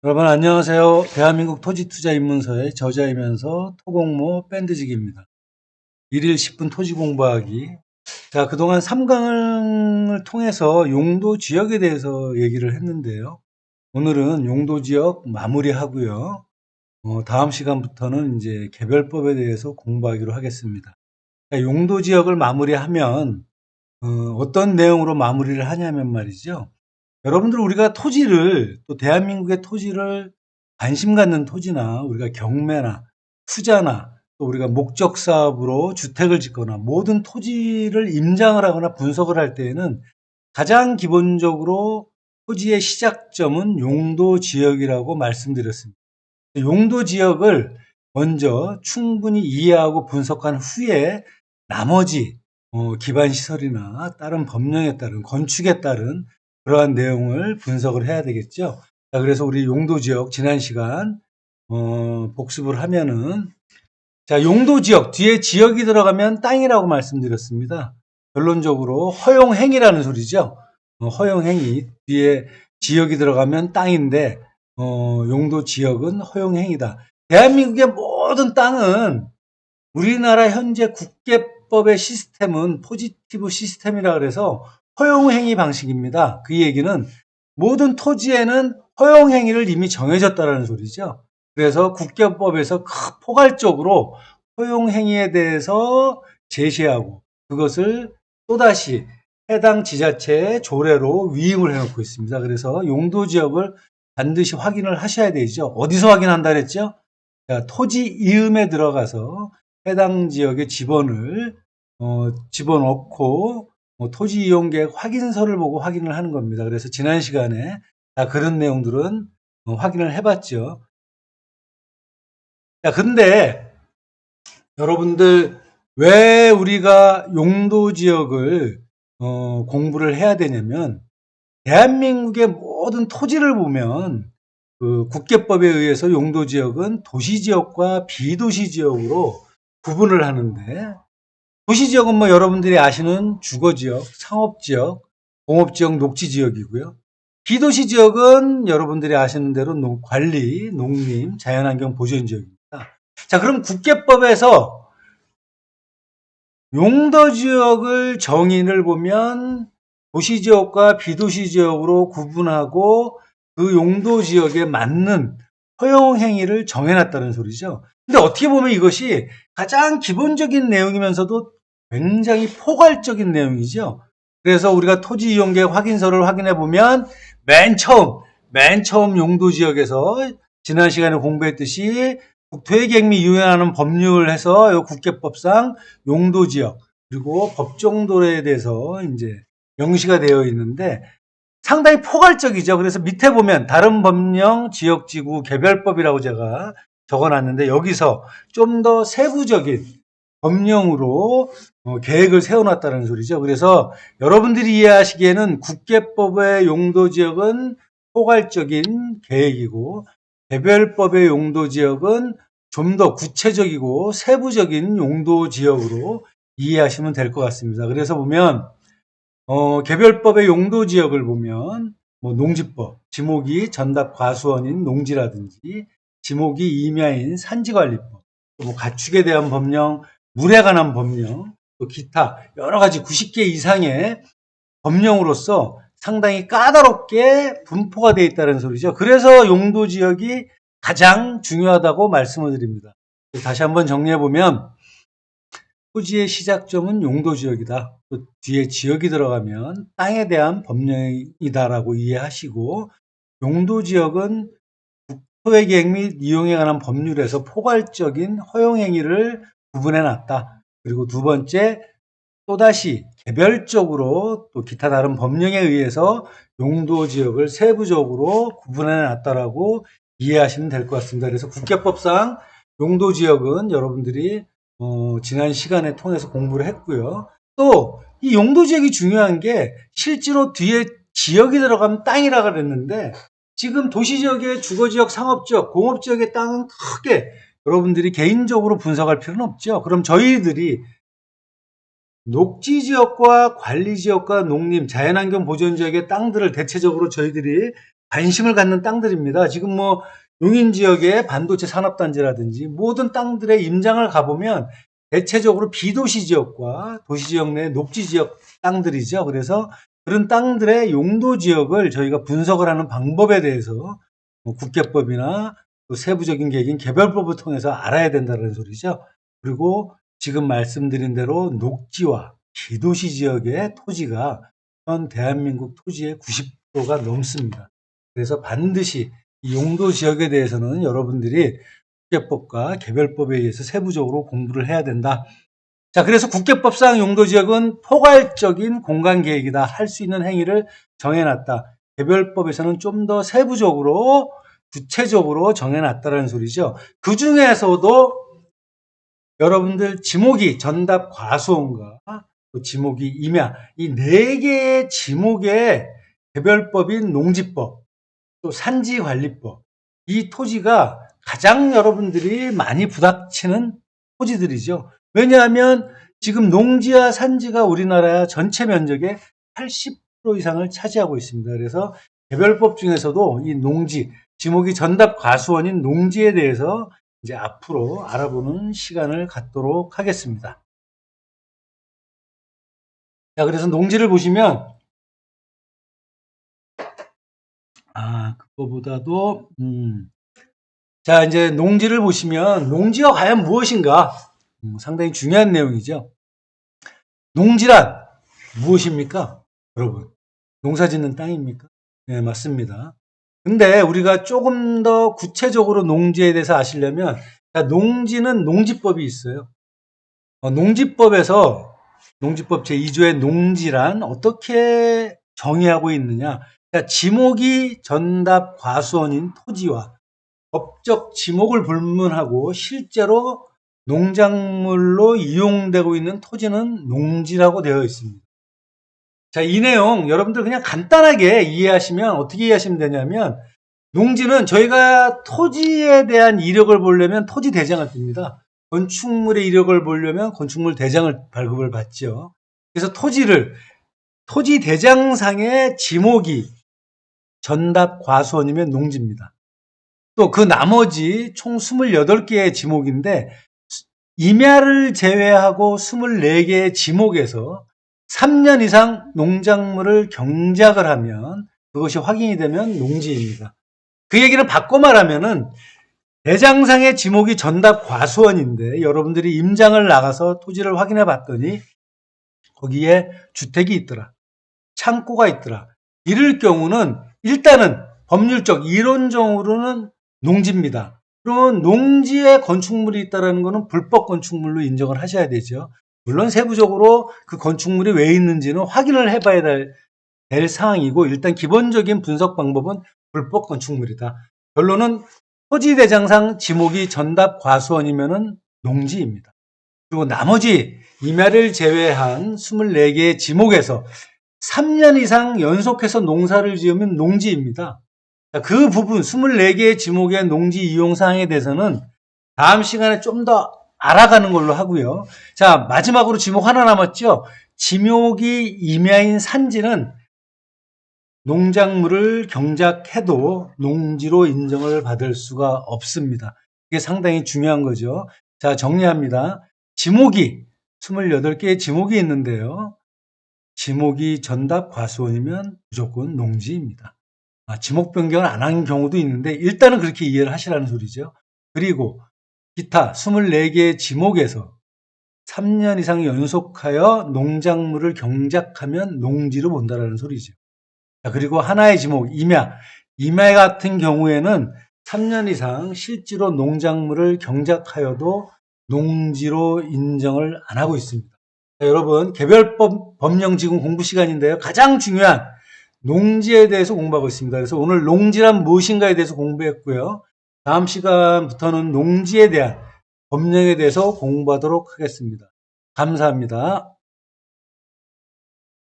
여러분 안녕하세요. 대한민국 토지투자입문서의 저자이면서 토공모 밴드직입니다. 1일 10분 토지 공부하기. 자, 그동안 3강을 통해서 용도 지역에 대해서 얘기를 했는데요. 오늘은 용도 지역 마무리하고요. 다음 시간부터는 이제 개별법에 대해서 공부하기로 하겠습니다. 자, 용도 지역을 마무리하면 어떤 내용으로 마무리를 하냐면 말이죠. 여러분들 우리가 토지를 또 대한민국의 토지를 관심 갖는 토지나 우리가 경매나 투자나 또 우리가 목적 사업으로 주택을 짓거나 모든 토지를 임장을 하거나 분석을 할 때에는 가장 기본적으로 토지의 시작점은 용도 지역이라고 말씀드렸습니다. 용도 지역을 먼저 충분히 이해하고 분석한 후에 나머지 기반 시설이나 다른 법령에 따른 건축에 따른 그러한 내용을 분석을 해야 되겠죠. 자, 그래서 우리 용도 지역 지난 시간 복습을 하면은 자, 용도 지역 뒤에 지역이 들어가면 땅이라고 말씀드렸습니다. 결론적으로 허용행위라는 소리죠. 허용행위 뒤에 지역이 들어가면 땅인데 용도 지역은 허용행위다. 대한민국의 모든 땅은 우리나라 현재 국계법의 시스템은 포지티브 시스템이라 그래서 허용행위 방식입니다. 그 얘기는 모든 토지에는 허용행위를 이미 정해졌다는 소리죠. 그래서 국계법에서 포괄적으로 허용행위에 대해서 제시하고 그것을 또다시 해당 지자체의 조례로 위임을 해놓고 있습니다. 그래서 용도 지역을 반드시 확인을 하셔야 되죠. 어디서 확인한다 그랬죠? 자, 토지 이음에 들어가서 해당 지역의 지번을 집어넣고 토지 이용 계획 확인서를 보고 확인을 하는 겁니다. 그래서 지난 시간에 다 그런 내용들은 확인을 해봤죠. 자, 근데 여러분들 왜 우리가 용도 지역을 공부를 해야 되냐면 대한민국의 모든 토지를 보면 그 국계법에 의해서 용도 지역은 도시 지역과 비도시 지역으로 구분을 하는데 도시 지역은 뭐 여러분들이 아시는 주거 지역, 상업 지역, 공업 지역, 녹지 지역이고요. 비도시 지역은 여러분들이 아시는 대로 관리, 농림, 자연환경 보전 지역입니다. 자, 그럼 국계법에서 용도 지역을 정의를 보면 도시 지역과 비도시 지역으로 구분하고 그 용도 지역에 맞는 허용 행위를 정해놨다는 소리죠. 근데 어떻게 보면 이것이 가장 기본적인 내용이면서도 굉장히 포괄적인 내용이죠. 그래서 우리가 토지 이용계획 확인서를 확인해 보면 맨 처음 용도 지역에서 지난 시간에 공부했듯이 국토의계획 및 이용하는 법률 해서 국계법상 용도 지역 그리고 법정도에 대해서 이제 명시가 되어 있는데 상당히 포괄적이죠. 그래서 밑에 보면 다른 법령, 지역지구, 개별법이라고 제가 적어놨는데 여기서 좀 더 세부적인 법령으로 계획을 세워놨다는 소리죠. 그래서 여러분들이 이해하시기에는 국계법의 용도지역은 포괄적인 계획이고 개별법의 용도지역은 좀 더 구체적이고 세부적인 용도지역으로 이해하시면 될 것 같습니다. 그래서 보면 개별법의 용도 지역을 보면 뭐 농지법, 지목이 전답 과수원인 농지라든지 지목이 임야인 산지관리법, 뭐 가축에 대한 법령, 물에 관한 법령, 또 기타 여러 가지 90개 이상의 법령으로서 상당히 까다롭게 분포가 되어 있다는 소리죠. 그래서 용도 지역이 가장 중요하다고 말씀을 드립니다. 다시 한번 정리해 보면 토지의 시작점은 용도 지역이다. 또 뒤에 지역이 들어가면 땅에 대한 법령이다라고 이해하시고 용도 지역은 국토의계획 및 이용에 관한 법률에서 포괄적인 허용행위를 구분해 놨다. 그리고 두 번째 또다시 개별적으로 또 기타 다른 법령에 의해서 용도 지역을 세부적으로 구분해 놨다라고 이해하시면 될 것 같습니다. 그래서 국계법상 용도 지역은 여러분들이 지난 시간에 통해서 공부를 했고요. 또 이 용도 지역이 중요한 게 실제로 뒤에 지역이 들어가면 땅이라 그랬는데 지금 도시 지역의 주거 지역, 상업 지역, 공업 지역의 땅은 크게 여러분들이 개인적으로 분석할 필요는 없죠. 그럼 저희들이 녹지 지역과 관리 지역과 농림, 자연환경 보전 지역의 땅들을 대체적으로 저희들이 관심을 갖는 땅들입니다. 지금 뭐 용인 지역의 반도체 산업단지라든지 모든 땅들의 임장을 가보면 대체적으로 비도시 지역과 도시 지역 내 녹지 지역 땅들이죠. 그래서 그런 땅들의 용도 지역을 저희가 분석을 하는 방법에 대해서 뭐 국계법이나 또 세부적인 계획인 개별법을 통해서 알아야 된다는 소리죠. 그리고 지금 말씀드린 대로 녹지와 비도시 지역의 토지가 현 대한민국 토지의 90%가 넘습니다. 그래서 반드시 이 용도 지역에 대해서는 여러분들이 국계법과 개별법에 의해서 세부적으로 공부를 해야 된다. 자, 그래서 국계법상 용도 지역은 포괄적인 공간 계획이다. 할 수 있는 행위를 정해놨다. 개별법에서는 좀 더 세부적으로 구체적으로 정해놨다는 소리죠. 그 중에서도 여러분들 지목이 전답 과수원과 또 지목이 임야 이 네 개의 지목의 개별법인 농지법 또 산지관리법 이 토지가 가장 여러분들이 많이 부닥치는 토지들이죠. 왜냐하면 지금 농지와 산지가 우리나라 전체 면적의 80% 이상을 차지하고 있습니다. 그래서 개별법 중에서도 이 농지, 지목이 전답 과수원인 농지에 대해서 이제 앞으로 알아보는 시간을 갖도록 하겠습니다. 자, 그래서 농지를 보시면 그거보다도 자, 이제 농지를 보시면 농지가 과연 무엇인가? 상당히 중요한 내용이죠. 농지란 무엇입니까? 여러분, 농사 짓는 땅입니까? 네, 맞습니다. 근데 우리가 조금 더 구체적으로 농지에 대해서 아시려면 농지는 농지법이 있어요. 농지법에서 농지법 제2조의 농지란 어떻게 정의하고 있느냐? 지목이 전답 과수원인 토지와 법적 지목을 불문하고 실제로 농작물로 이용되고 있는 토지는 농지라고 되어 있습니다. 자, 이 내용 여러분들 그냥 간단하게 이해하시면 어떻게 이해하시면 되냐면 농지는 저희가 토지에 대한 이력을 보려면 토지 대장을 띱니다. 건축물의 이력을 보려면 건축물 대장을 발급을 받죠. 그래서 토지 대장상의 지목이 전답 과수원이면 농지입니다. 또 그 나머지 총 28개의 지목인데 임야를 제외하고 24개의 지목에서 3년 이상 농작물을 경작을 하면 그것이 확인이 되면 농지입니다. 그 얘기를 바꿔 말하면은 대장상의 지목이 전답 과수원인데 여러분들이 임장을 나가서 토지를 확인해 봤더니 거기에 주택이 있더라. 창고가 있더라. 이럴 경우는 일단은 법률적 이론적으로는 농지입니다. 그러면 농지에 건축물이 있다는 것은 불법 건축물로 인정을 하셔야 되죠. 물론 세부적으로 그 건축물이 왜 있는지는 확인을 해봐야 될 상황이고 일단 기본적인 분석 방법은 불법 건축물이다. 결론은 토지대장상 지목이 전답 과수원이면은 농지입니다. 그리고 나머지 임야를 제외한 24개의 지목에서 3년 이상 연속해서 농사를 지으면 농지입니다. 그 부분 24개의 지목의 농지 이용 사항에 대해서는 다음 시간에 좀 더 알아가는 걸로 하고요. 자, 마지막으로 지목 하나 남았죠. 지목이 임야인 산지는 농작물을 경작해도 농지로 인정을 받을 수가 없습니다. 이게 상당히 중요한 거죠. 자, 정리합니다. 지목이 28개의 지목이 있는데요. 지목이 전답 과수원이면 무조건 농지입니다. 지목 변경을 안 한 경우도 있는데 일단은 그렇게 이해를 하시라는 소리죠. 그리고 기타 24개의 지목에서 3년 이상 연속하여 농작물을 경작하면 농지로 본다는 소리죠. 그리고 하나의 지목, 임야 같은 경우에는 3년 이상 실제로 농작물을 경작하여도 농지로 인정을 안 하고 있습니다. 자, 여러분, 개별법 법령 지금 공부 시간인데요. 가장 중요한 농지에 대해서 공부하고 있습니다. 그래서 오늘 농지란 무엇인가에 대해서 공부했고요. 다음 시간부터는 농지에 대한 법령에 대해서 공부하도록 하겠습니다. 감사합니다.